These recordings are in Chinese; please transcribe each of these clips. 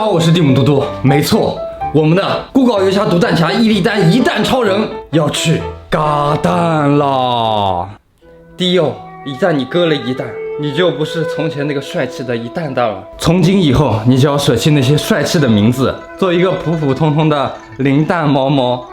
好，我是蒂姆嘟嘟。没错，我们的孤高游侠独弹侠伊利丹一弹超人要去嘎蛋啦！迪欧，一旦你割了一弹，你就不是从前那个帅气的一蛋蛋了。从今以后，你就要舍弃那些帅气的名字，做一个普普通通的零蛋毛毛。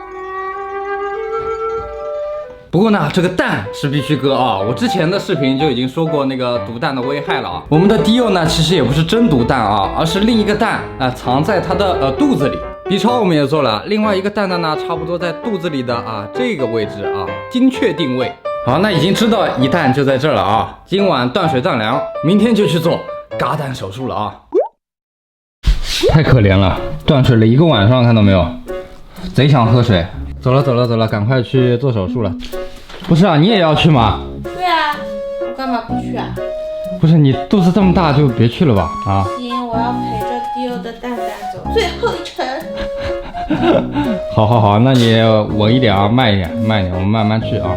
不过呢，这个蛋是必须割啊！我之前的视频就已经说过那个毒蛋的危害了啊。我们的迪欧呢，其实也不是真毒蛋啊，而是另一个蛋藏在它的肚子里。B 超我们也做了，另外一个蛋蛋呢，差不多在肚子里的这个位置啊，精确定位。好，那已经知道一蛋就在这儿了啊。今晚断水断粮，明天就去做嘎蛋手术了啊！太可怜了，断水了1个晚上，看到没有？贼想喝水。走了走了走了，赶快去做手术了。不是啊，你也要去吗？对啊，我干嘛不去啊？不是你肚子这么大就别去了吧？啊？行，我要陪着迪欧的蛋蛋走最后一程。好好好，那你稳一点啊，慢一点，慢一点，我们慢慢去啊。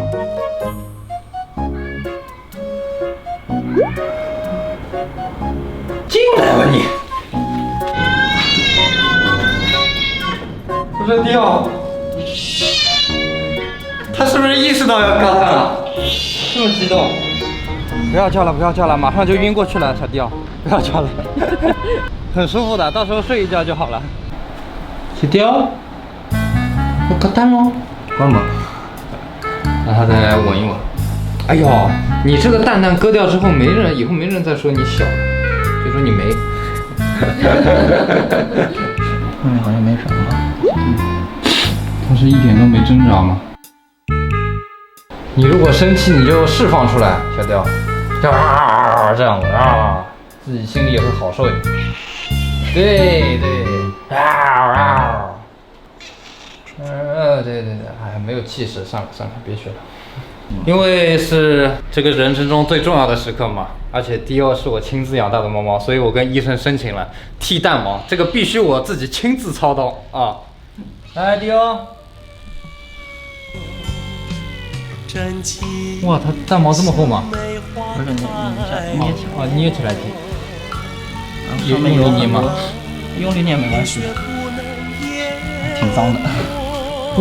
进来吧你！不是迪欧，他是不是意识到要嘎蛋了？这么激动！不要叫了，不要叫了，马上就晕过去了，小迪奥，不要叫了，很舒服的，到时候睡一觉就好了。小迪奥，我嘎蛋喽！关门，让他再稳一稳。哎呦，你这个蛋蛋割掉之后，以后没人再说你小了，就说你没。后面好像没什么。但是一点都没挣扎吗？你如果生气，你就释放出来，小雕，这样子啊，自己心里也会好受一点。对对，对，哎，没有气势，算了，别学了。因为是这个人生中最重要的时刻嘛，而且迪欧是我亲自养大的猫猫，所以我跟医生申请了剃蛋毛，这个必须我自己亲自操刀啊。来，迪欧。哇，它蛋毛这么厚吗？不是捏起来，捏起来剃。用力捏吗？用力捏没关系，挺脏的。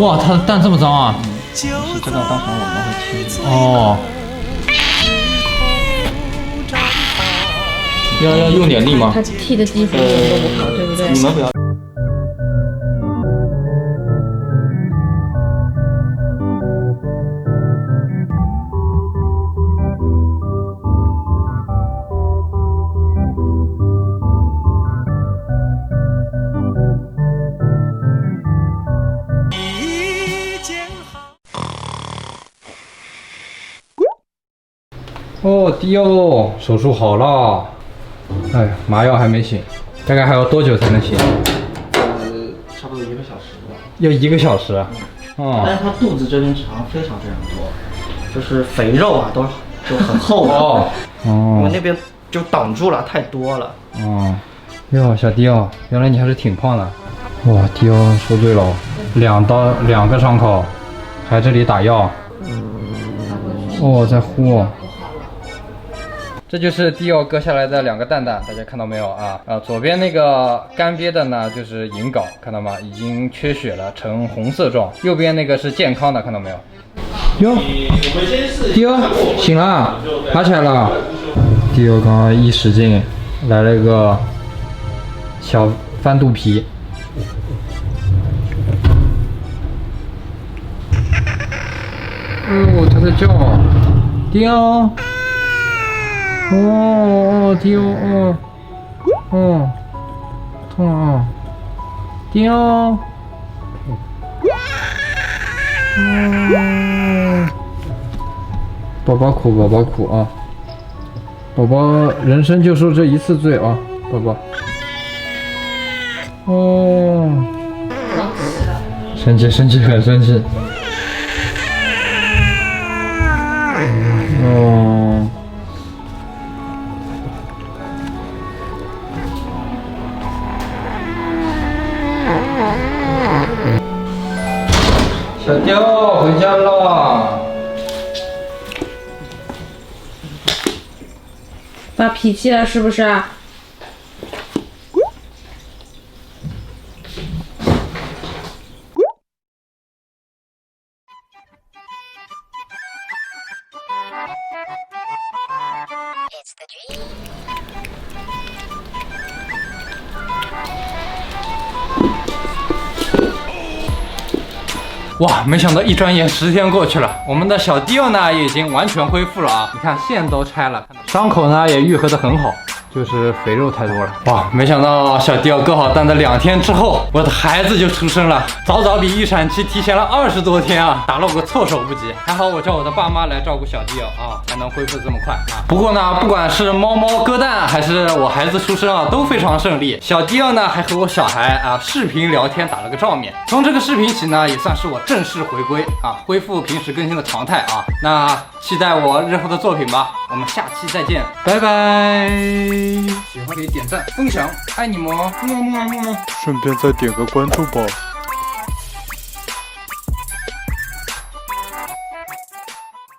哇，它的蛋这么脏啊！是这个，到时候我们会剃。哦。要用点力吗？他剃的地方都不好，对不对？你们不要。哦，迪欧，手术好了。哎呀，麻药还没醒，大概还要多久才能醒？差不多1个小时吧。要1个小时啊？哦。但是他肚子这边肠非常多，就是肥肉啊都很厚的。哦。我那边就挡住了，太多了。哦。哟，小迪欧，原来你还是挺胖的。哇，迪欧说对了，2个伤口，还这里打药。哦，在呼。这就是迪欧割下来的2个蛋蛋，大家看到没有啊？左边那个干瘪的呢，就是隐睾，看到吗？已经缺血了，呈红色状。右边那个是健康的，看到没有？哟，迪欧醒了，爬起来了。迪欧刚刚一使劲，来了一个小翻肚皮。哦，他在叫，迪欧。哦，迪欧，痛啊，迪欧，宝宝苦啊，宝宝人生就受这一次罪啊，宝宝。哦，生气，很生气。哦。小雕回家了。发脾气了是不是？哇，没想到一转眼10天过去了，我们的小迪奥呢也已经完全恢复了啊！你看线都拆了，伤口呢也愈合得很好。就是肥肉太多了哇！没想到小迪奥割好蛋的2天之后，我的孩子就出生了，早早比预产期提前了20多天啊，打了我个措手不及。还好我叫我的爸妈来照顾小迪奥啊，才能恢复这么快啊。不过呢，不管是猫猫割蛋还是我孩子出生啊，都非常顺利。小迪奥呢还和我小孩啊视频聊天，打了个照面。从这个视频起呢，也算是我正式回归啊，恢复平时更新的常态啊。那期待我日后的作品吧，我们下期再见，拜拜。喜欢可以点赞、分享，爱你们哦，么么么么。顺便再点个关注吧。